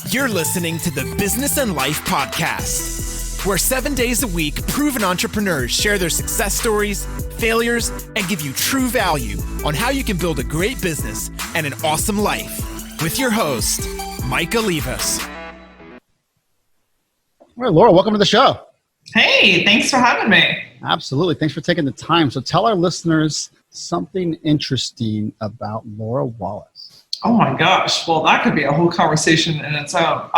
You're listening to the Business and Life Podcast, where 7 days a week, proven entrepreneurs share their success stories, failures, and give you true value on how you can build a great business and an awesome life. With your host, Mike Olivas. All right, Laura, welcome to the show. Hey, thanks for having me. Absolutely. Thanks for taking the time. So tell our listeners something interesting about Laura Wallace. Oh my gosh. Well, that could be a whole conversation in its own.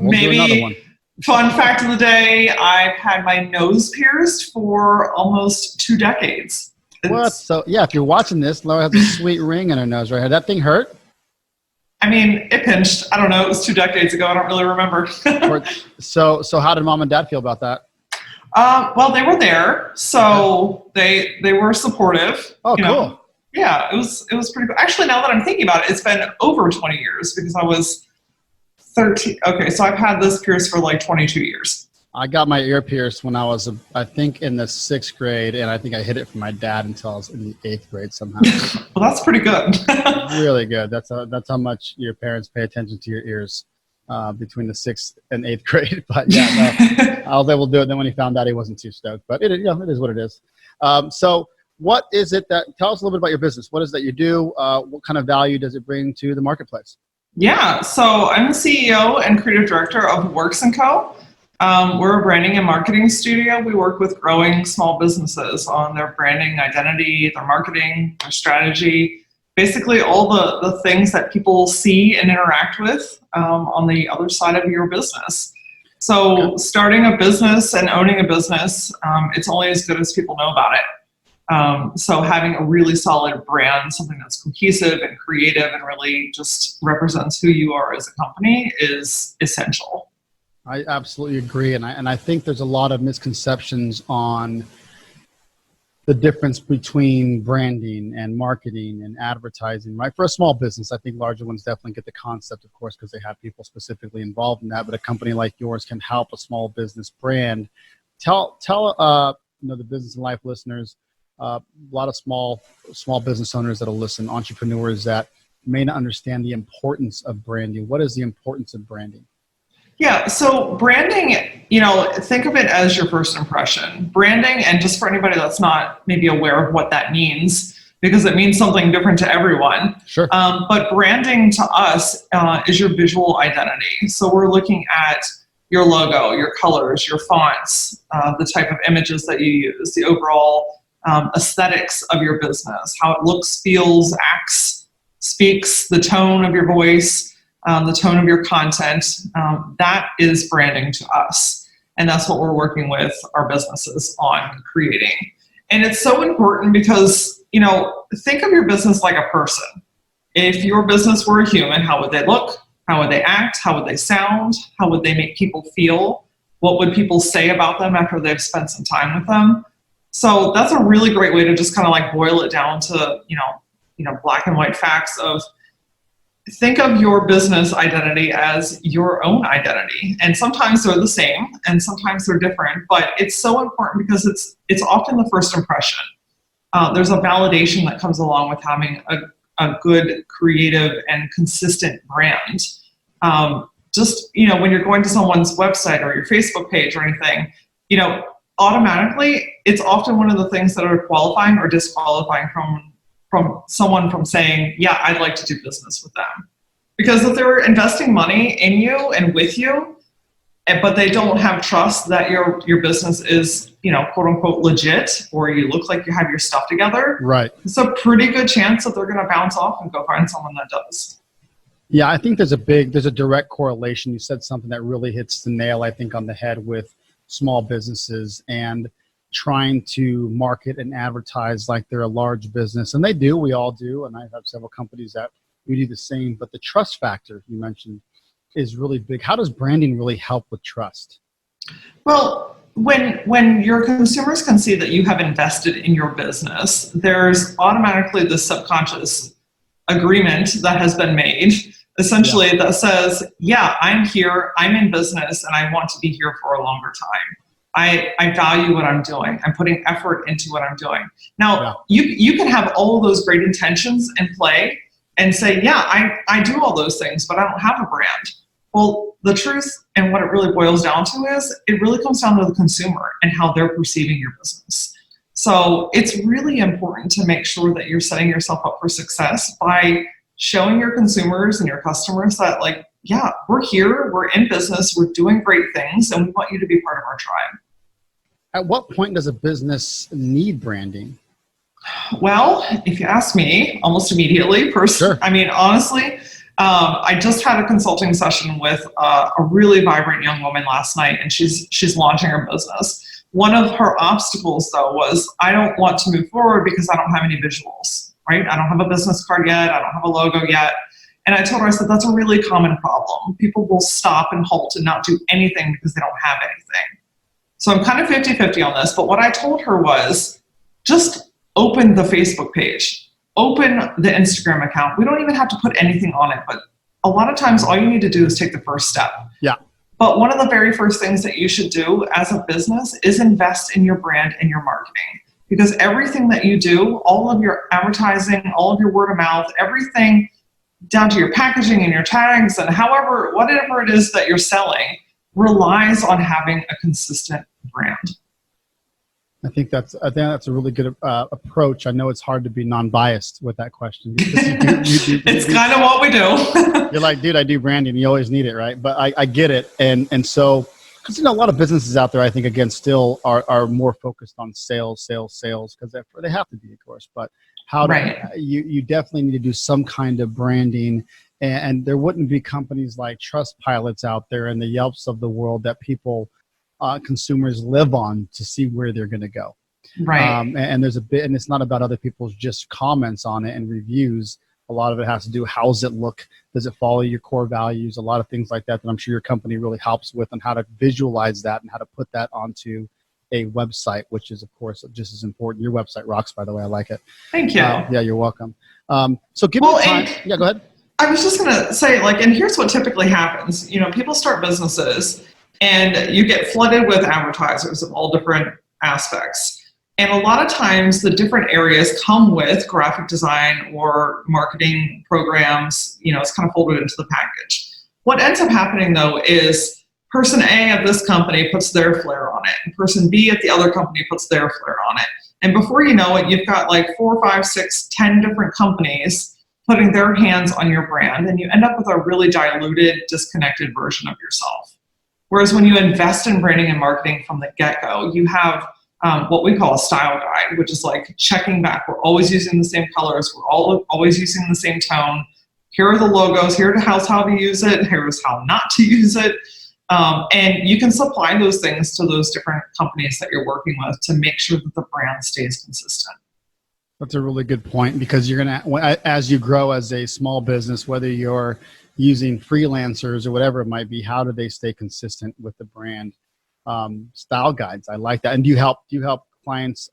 We'll do another one. Fun fact of the day, I've had my nose pierced for almost 2 decades. What? So yeah, if you're watching this, Laura has a sweet ring in her nose right here. That thing hurt? I mean, it pinched. I don't know. It was 2 decades ago. I don't really remember. So how did mom and dad feel about that? Well, they were there, so they were supportive. Oh, cool. Yeah, it was pretty cool. Actually, now that I'm thinking about it, it's been over 20 years because I was 13. Okay, so I've had this pierced for like 22 years. I got my ear pierced when I was, I think, in the 6th grade, and I think I hid it from my dad until I was in the 8th grade somehow. Well, that's pretty good. Really good. That's how much your parents pay attention to your ears between the 6th and 8th grade. But yeah, no, I was able to do it. Then when he found out, he wasn't too stoked. But it is what it is. So what is it tell us a little bit about your business. What is that you do? What kind of value does it bring to the marketplace? Yeah, so I'm the CEO and creative director of Worx & Co. We're a branding and marketing studio. We work with growing small businesses on their branding, identity, their marketing, their strategy, basically all the things that people see and interact with on the other side of your business. So starting a business and owning a business, it's only as good as people know about it. So having a really solid brand, something that's cohesive and creative and really just represents who you are as a company is essential. I absolutely agree. And I think there's a lot of misconceptions on the difference between branding and marketing and advertising, right? For a small business, I think larger ones definitely get the concept, of course, because they have people specifically involved in that. But a company like yours can help a small business brand. Tell the Business and Life listeners, a lot of small business owners that'll listen, entrepreneurs that may not understand the importance of branding. What is the importance of branding? Yeah, so branding, think of it as your first impression. Branding, and just for anybody that's not maybe aware of what that means, because it means something different to everyone. Sure. But branding to us is your visual identity. So we're looking at your logo, your colors, your fonts, the type of images that you use, the overall aesthetics of your business, how it looks, feels, acts, speaks, the tone of your voice, the tone of your content. That is branding to us. And that's what we're working with our businesses on creating. And it's so important because, think of your business like a person. If your business were a human, how would they look? How would they act? How would they sound? How would they make people feel? What would people say about them after they've spent some time with them? So that's a really great way to just kind of like boil it down to, black and white facts of think of your business identity as your own identity. And sometimes they're the same and sometimes they're different, but it's so important because it's often the first impression. There's a validation that comes along with having a good, creative, and consistent brand. When you're going to someone's website or your Facebook page or anything, automatically, it's often one of the things that are qualifying or disqualifying from someone from saying, yeah, I'd like to do business with them. Because if they're investing money in you and with you, but they don't have trust that your business is, quote unquote, legit, or you look like you have your stuff together, right? It's a pretty good chance that they're going to bounce off and go find someone that does. Yeah, I think there's a direct correlation. You said something that really hits the nail, I think, on the head with small businesses and trying to market and advertise like they're a large business. And they do, we all do. And I have several companies that we do the same, but the trust factor you mentioned is really big. How does branding really help with trust? Well, when your consumers can see that you have invested in your business, there's automatically the subconscious agreement that has been made, essentially, that says, yeah, I'm here, I'm in business, and I want to be here for a longer time. I value what I'm doing. I'm putting effort into what I'm doing. Now, you can have all those great intentions in play and say, yeah, I do all those things, but I don't have a brand. Well, the truth and what it really boils down to is it really comes down to the consumer and how they're perceiving your business. So it's really important to make sure that you're setting yourself up for success by showing your consumers and your customers that, like, yeah, we're here, we're in business, we're doing great things, and we want you to be part of our tribe. At what point does a business need branding? Well, if you ask me, almost immediately. Sure. I mean, honestly, I just had a consulting session with a really vibrant young woman last night, and she's launching her business. One of her obstacles, though, was I don't want to move forward because I don't have any visuals, right? I don't have a business card yet. I don't have a logo yet. And I told her, I said, that's a really common problem. People will stop and halt and not do anything because they don't have anything. So I'm kind of 50-50 on this. But what I told her was just open the Facebook page, open the Instagram account. We don't even have to put anything on it. But a lot of times all you need to do is take the first step. Yeah. But one of the very first things that you should do as a business is invest in your brand and your marketing. Because everything that you do, all of your advertising, all of your word of mouth, everything down to your packaging and your tags and whatever it is that you're selling relies on having a consistent brand. I think that's a really good approach. I know it's hard to be non-biased with that question. It's kind of what we do. You're like, dude, I do branding. You always need it, right? But I get it. And so, because a lot of businesses out there, I think, again, still are more focused on sales, because they have to be, of course. But you definitely need to do some kind of branding. And there wouldn't be companies like Trustpilots out there and the Yelps of the world that people, consumers live on to see where they're going to go. Right. And there's and it's not about other people's just comments on it and reviews. A lot of it has to do, how does it look? Does it follow your core values? A lot of things like that I'm sure your company really helps with, on how to visualize that and how to put that onto a website, which is, of course, just as important. Your website rocks, by the way. I like it. Thank you. Yeah, you're welcome. So give me time. Yeah, go ahead. I was just going to say, and here's what typically happens. People start businesses and you get flooded with advertisers of all different aspects. And a lot of times the different areas come with graphic design or marketing programs. It's kind of folded into the package. What ends up happening, though, is person A at this company puts their flair on it, and person B at the other company puts their flair on it. And before you know it, you've got 4, 5, 6, 10 different companies putting their hands on your brand, and you end up with a really diluted, disconnected version of yourself. Whereas when you invest in branding and marketing from the get-go, you have what we call a style guide, which is checking back. We're always using the same colors. We're always using the same tone. Here are the logos. Here are how to use it. Here's how not to use it. And you can supply those things to those different companies that you're working with to make sure that the brand stays consistent. That's a really good point, because you're going to, as you grow as a small business, whether you're using freelancers or whatever it might be, how do they stay consistent with the brand? Style guides. I like that. And do you help clients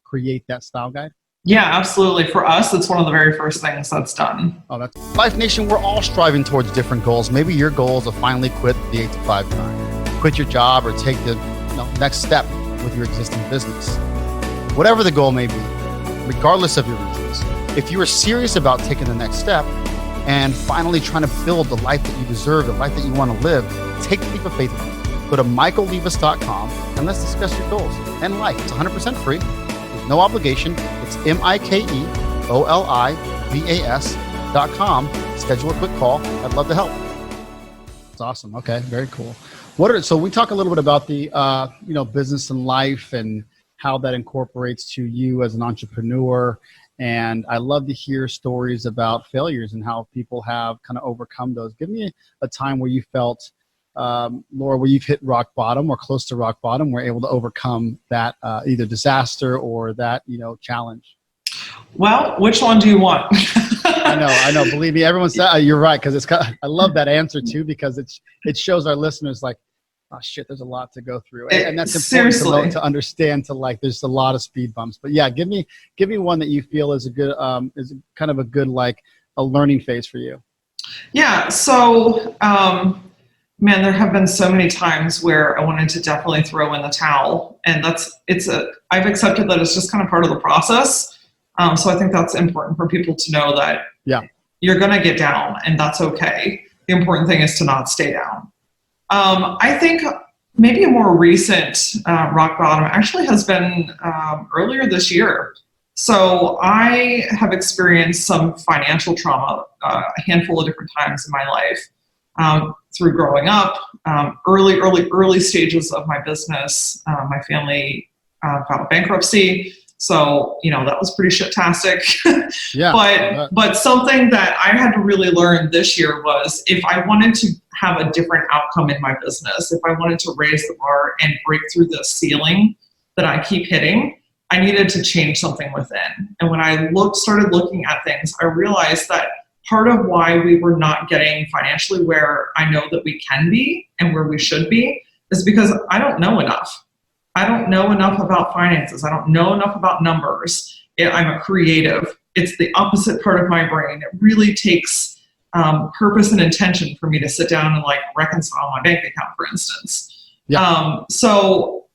create that style guide? Yeah, absolutely. For us, it's one of the very first things that's done. Oh, that's Life Nation. We're all striving towards different goals. Maybe your goal is to finally quit the 8 to 5 grind, quit your job, or take the next step with your existing business. Whatever the goal may be, regardless of your reasons, if you are serious about taking the next step and finally trying to build the life that you deserve, the life that you want to live, take the leap of faith with me. Go to michaellevis.com and let's discuss your goals and life. It's 100% free. There's no obligation. It's michaellevis.com. Schedule a quick call. I'd love to help. That's awesome. Okay, very cool. So we talk a little bit about the business and life and how that incorporates to you as an entrepreneur. And I love to hear stories about failures and how people have kind of overcome those. Give me a time where you felt, Laura, where you've hit rock bottom or close to rock bottom, were able to overcome that either disaster or that challenge. Well, which one do you want? I know. Believe me, everyone said you're right, because I love that answer too, because it shows our listeners oh shit, there's a lot to go through, and that's important to understand. There's a lot of speed bumps, but yeah, give me one that you feel is a good is kind of a good a learning phase for you. Yeah. So. Man, there have been so many times where I wanted to definitely throw in the towel, and I've accepted that it's just kind of part of the process. So I think that's important for people to know that you're going to get down, and that's okay. The important thing is to not stay down. I think maybe a more recent rock bottom actually has been earlier this year. So I have experienced some financial trauma a handful of different times in my life through growing up, early stages of my business. My family filed bankruptcy. So, that was pretty shit-tastic. Yeah. But something that I had to really learn this year was if I wanted to have a different outcome in my business, if I wanted to raise the bar and break through the ceiling that I keep hitting, I needed to change something within. And when I started looking at things, I realized that part of why we were not getting financially where I know that we can be and where we should be is because I don't know enough. I don't know enough about finances. I don't know enough about numbers. I'm a creative. It's the opposite part of my brain. It really takes purpose and intention for me to sit down and reconcile my bank account, for instance. Yeah. So,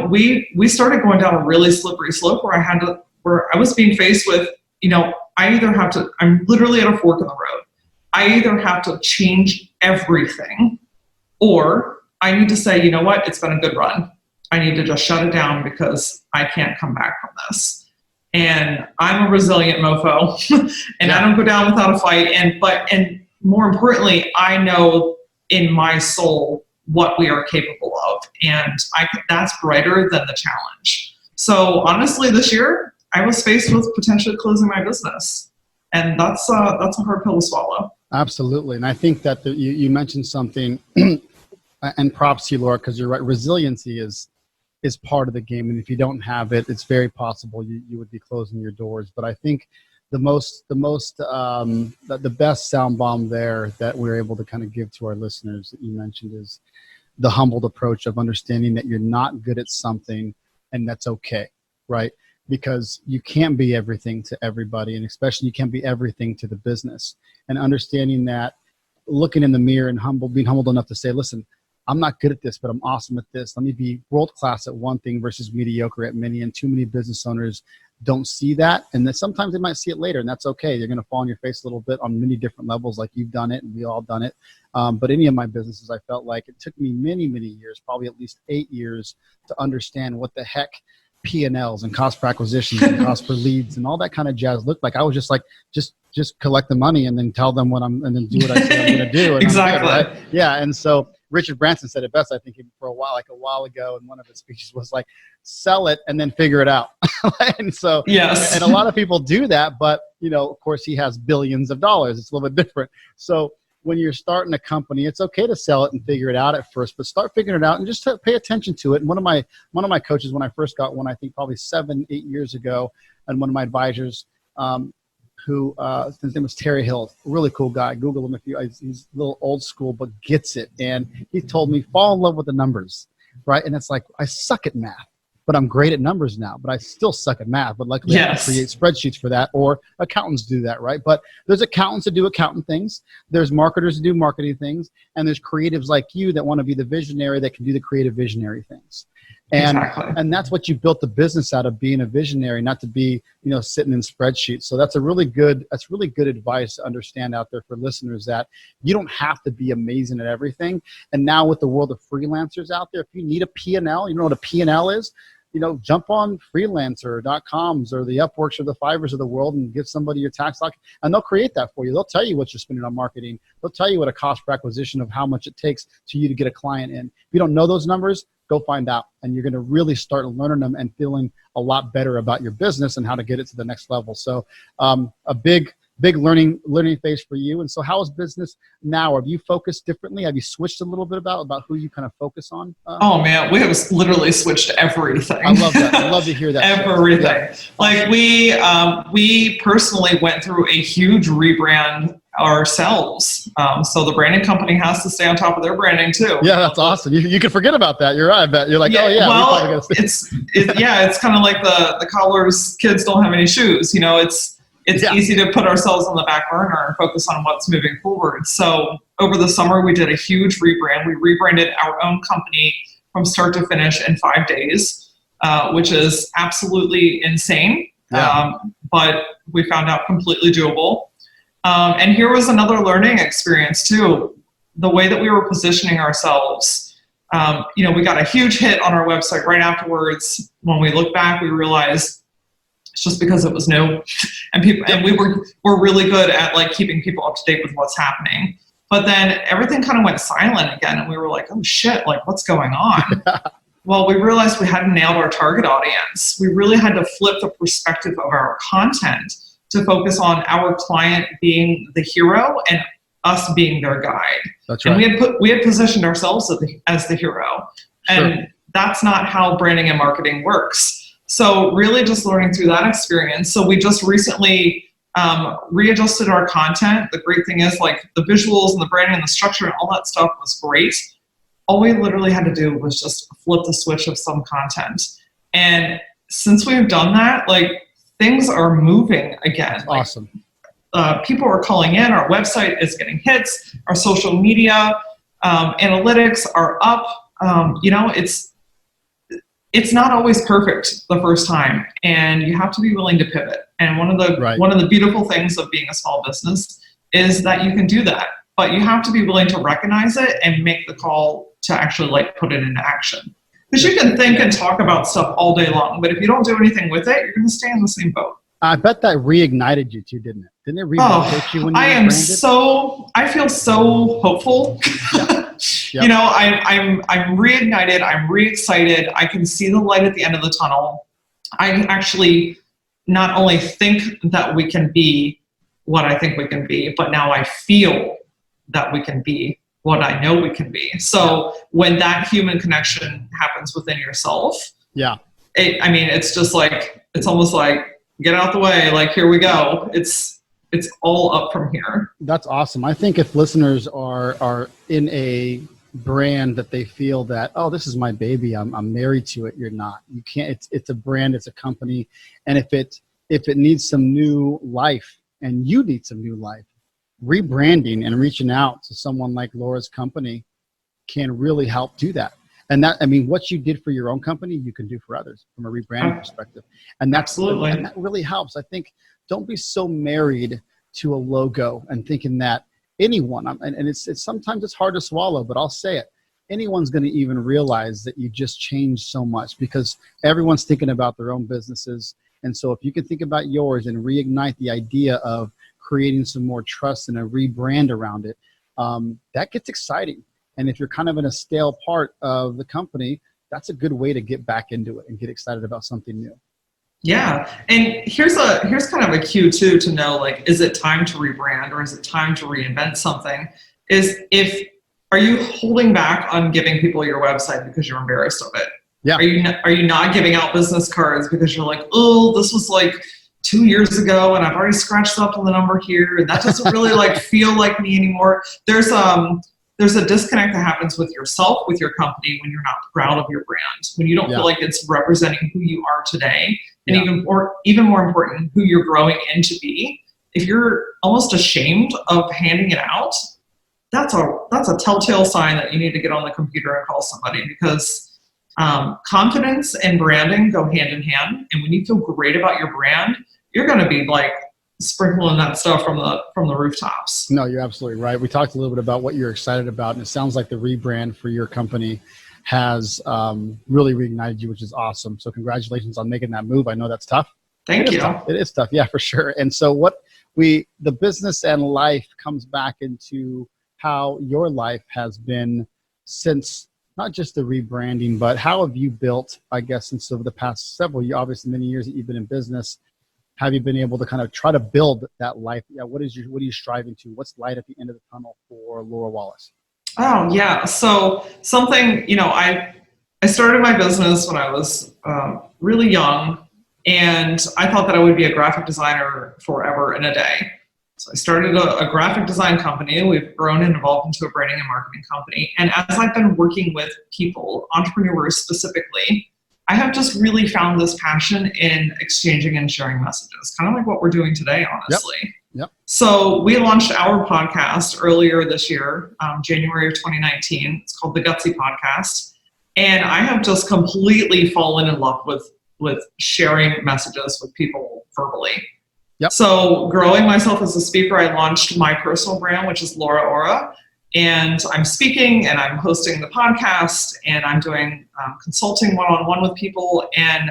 we started going down a really slippery slope where I was being faced with, I'm literally at a fork in the road. I either have to change everything or I need to say, you know what, it's been a good run. I need to just shut it down because I can't come back from this. And I'm a resilient mofo and I don't go down without a fight. And more importantly, I know in my soul what we are capable of. And that's brighter than the challenge. So honestly, this year I was faced with potentially closing my business. And that's a hard pill to swallow. Absolutely. And I think that you mentioned something and props to you, Laura, because you're right. Resiliency is part of the game. And if you don't have it, it's very possible you would be closing your doors. But I think the best sound bomb there that we're able to kind of give to our listeners that you mentioned is the humbled approach of understanding that you're not good at something and that's okay, right? Because you can't be everything to everybody, and especially you can't be everything to the business. And understanding that, looking in the mirror and being humbled enough to say, listen, I'm not good at this, but I'm awesome at this. Let me be world-class at one thing versus mediocre at many. And too many business owners don't see that. And then sometimes they might see it later, and that's okay. You're going to fall on your face a little bit on many different levels, like you've done it and we all done it. But any of my businesses, I felt like it took me many, many years, probably at least 8 years, to understand what the heck P&Ls and cost per acquisitions and cost per leads and all that kind of jazz looked like. I was just like, just collect the money and then tell them and then do what I say I'm going to do. And exactly. Good, right? Yeah. And so Richard Branson said it best, I think, for a while ago in one of his speeches was like, sell it and then figure it out. And so, yes. And a lot of people do that, but of course he has billions of dollars. It's a little bit different. So when you're starting a company, it's okay to sell it and figure it out at first, but start figuring it out and just to pay attention to it. And one of my coaches, when I first got one, I think probably 7-8 years ago, and one of my advisors, who his name was Terry Hill, really cool guy. Google him he's a little old school, but gets it. And he told me, fall in love with the numbers, right? And it's like, I suck at math, but I'm great at numbers now, but I still suck at math. But luckily I can create spreadsheets for that, or accountants do that, right? But there's accountants that do accountant things. There's marketers that do marketing things. And there's creatives like you that want to be the visionary that can do the creative visionary things. And that's what you built the business out of, being a visionary, not to be, sitting in spreadsheets. So that's really good advice to understand out there for listeners, that you don't have to be amazing at everything. And now with the world of freelancers out there, if you need a P&L, you know what a P&L is? Jump on freelancer.coms or the Upworks or the Fivers of the world and give somebody your tax doc, and they'll create that for you. They'll tell you what you're spending on marketing. They'll tell you what a cost per acquisition of how much it takes to you to get a client in. If you don't know those numbers, go find out, and you're going to really start learning them and feeling a lot better about your business and how to get it to the next level. So a big learning phase for you. And so how is business now? Have you focused differently? Have you switched a little bit about who you kind of focus on? Oh man, we have literally switched everything. I love that. I love to hear that. Everything. Yeah. Like we personally went through a huge rebrand ourselves. So the branding company has to stay on top of their branding too. Yeah, that's awesome. You can forget about that. You're right. I bet you're like, oh yeah. Well, it's kind of like the cobbler's kids don't have any shoes. It's easy to put ourselves on the back burner and focus on what's moving forward. So over the summer, we did a huge rebrand. We rebranded our own company from start to finish in 5 days, which is absolutely insane. Yeah. But we found out completely doable. And here was another learning experience too. the way that we were positioning ourselves, we got a huge hit on our website right afterwards. When we look back, we realized it's just because it was new, and we were really good at like keeping people up to date with what's happening. But then everything kind of went silent again, and we were like, oh shit, like what's going on? Well, we realized we hadn't nailed our target audience. We really had to flip the perspective of our content to focus on our client being the hero and us being their guide. That's right. And we had positioned ourselves as the hero. And that's not how branding and marketing works. So really just learning through that experience. So we just recently readjusted our content. The great thing is like the visuals and the branding and the structure and all that stuff was great. All we literally had to do was just flip the switch of some content. And since we've done that, like things are moving again. That's awesome. People are calling in, our website is getting hits, our social media analytics are up. It's not always perfect the first time, and you have to be willing to pivot. And one of the beautiful things of being a small business is that you can do that, but you have to be willing to recognize it and make the call to actually like put it into action. Because you can think and talk about stuff all day long, but if you don't do anything with it, you're going to stay in the same boat. I bet that reignited you too, didn't it? Didn't it reignite you when you rebranded? I feel so hopeful. Yep. I'm reignited. I'm re-excited. I can see the light at the end of the tunnel. I actually not only think that we can be what I think we can be, but now I feel that we can be what I know we can be. So when that human connection happens within yourself, it's just like, it's almost like, get out the way, like here we go. It's all up from here. That's awesome. I think if listeners are in a brand that they feel that, oh, this is my baby, I'm married to it, you're not. You can't. It's a brand, it's a company, and if it needs some new life, and you need some new life, rebranding and reaching out to someone like Laura's company can really help do that. And that, what you did for your own company, you can do for others from a rebranding perspective. And that's absolutely, and that really helps. I think don't be so married to a logo and thinking that anyone, and it's sometimes it's hard to swallow, but I'll say it. Anyone's going to even realize that you just changed so much because everyone's thinking about their own businesses. And so if you can think about yours and reignite the idea of creating some more trust and a rebrand around it, that gets exciting. And if you're kind of in a stale part of the company, that's a good way to get back into it and get excited about something new. Yeah. And here's kind of a cue too, to know, like, is it time to rebrand or is it time to reinvent something? Are you holding back on giving people your website because you're embarrassed of it? Yeah. Are you not giving out business cards because you're like, oh, this was like 2 years ago and I've already scratched up on the number here and that doesn't really like feel like me anymore. There's a disconnect that happens with yourself, with your company, when you're not proud of your brand, when you don't feel like it's representing who you are today, and even more important, who you're growing into be. If you're almost ashamed of handing it out, that's a telltale sign that you need to get on the computer and call somebody, because confidence and branding go hand in hand. And when you feel great about your brand, you're going to be like sprinkling that stuff from the rooftops. No, you're absolutely right. We talked a little bit about what you're excited about, and it sounds like the rebrand for your company has really reignited you, which is awesome. So congratulations on making that move. I know that's tough. Thank you. It is tough. Yeah, for sure. And so the business and life comes back into how your life has been since not just the rebranding, but how have you built, I guess, since over the past several years, obviously many years that you've been in business, have you been able to kind of try to build that life? Yeah, what are you striving to? What's light at the end of the tunnel for Laura Wallace? Oh, yeah. So something, I started my business when I was really young, and I thought that I would be a graphic designer forever and a day. So I started a graphic design company. We've grown and evolved into a branding and marketing company. And as I've been working with people, entrepreneurs specifically, I have just really found this passion in exchanging and sharing messages, kind of like what we're doing today, honestly. Yep. So we launched our podcast earlier this year, January of 2019. It's called the Gutsy podcast. And I have just completely fallen in love with sharing messages with people verbally. Yep. So growing myself as a speaker, I launched my personal brand, which is Laura Aura. And I'm speaking and I'm hosting the podcast and I'm doing consulting one-on-one with people. And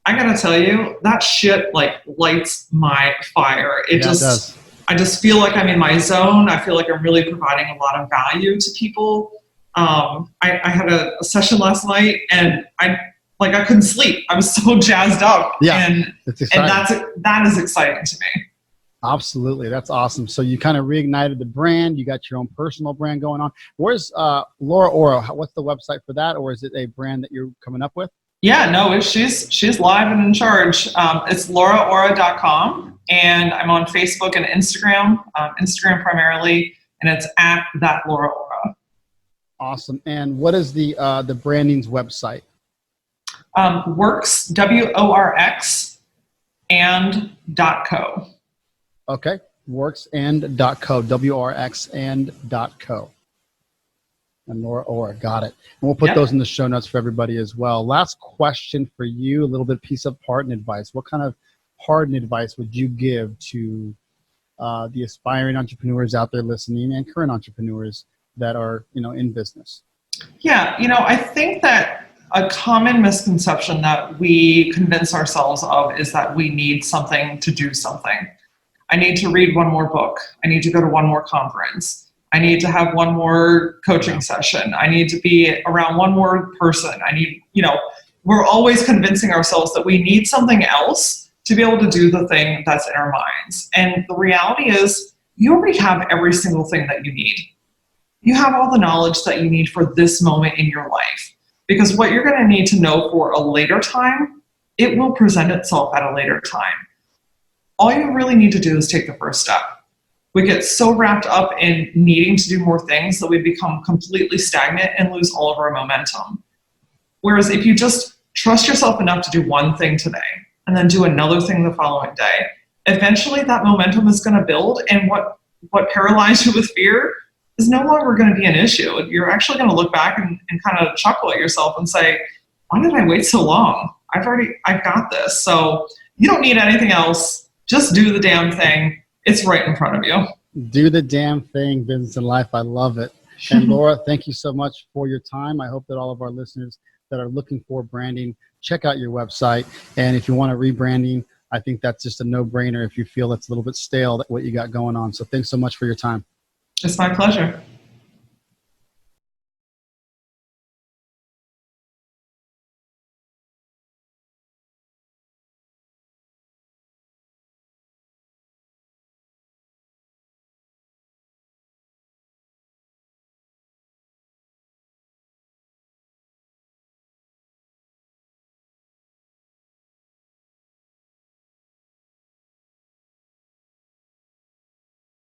I gotta tell you, that shit like lights my fire. It does. I just feel like I'm in my zone. I feel like I'm really providing a lot of value to people. I had a session last night and I couldn't sleep. I was so jazzed up. Yeah, and that is exciting to me. Absolutely. That's awesome. So you kind of reignited the brand. You got your own personal brand going on. Where's Laura Oro? What's the website for that? Or is it a brand that you're coming up with? Yeah, no, she's live and in charge. It's lauraora.com, and I'm on Facebook and Instagram, Instagram primarily, and it's at that Laura Ora. Awesome. And what is the branding's website? Worx, WORX, and .co. Okay. Worx and .co, WRX and .co. And Laura Ora, got it. And we'll put those in the show notes for everybody as well. Last question for you, a little bit piece of pardon advice. What kind of pardon advice would you give to the aspiring entrepreneurs out there listening and current entrepreneurs that are, in business? Yeah, I think that a common misconception that we convince ourselves of is that we need something to do something. I need to read one more book. I need to go to one more conference. I need to have one more coaching session. I need to be around one more person. We're always convincing ourselves that we need something else to be able to do the thing that's in our minds. And the reality is you already have every single thing that you need. You have all the knowledge that you need for this moment in your life. Because what you're going to need to know for a later time, it will present itself at a later time. All you really need to do is take the first step. We get so wrapped up in needing to do more things that we become completely stagnant and lose all of our momentum. Whereas if you just trust yourself enough to do one thing today and then do another thing the following day, eventually that momentum is going to build, and what paralyzed you with fear is no longer going to be an issue. You're actually going to look back and kind of chuckle at yourself and say, why did I wait so long? I've got this. So you don't need anything else. Just do the damn thing. It's right in front of you. Do the damn thing, business and life. I love it. And Laura, thank you so much for your time. I hope that all of our listeners that are looking for branding, check out your website. And if you want a rebranding, I think that's just a no-brainer if you feel it's a little bit stale, what you got going on. So thanks so much for your time. It's my pleasure.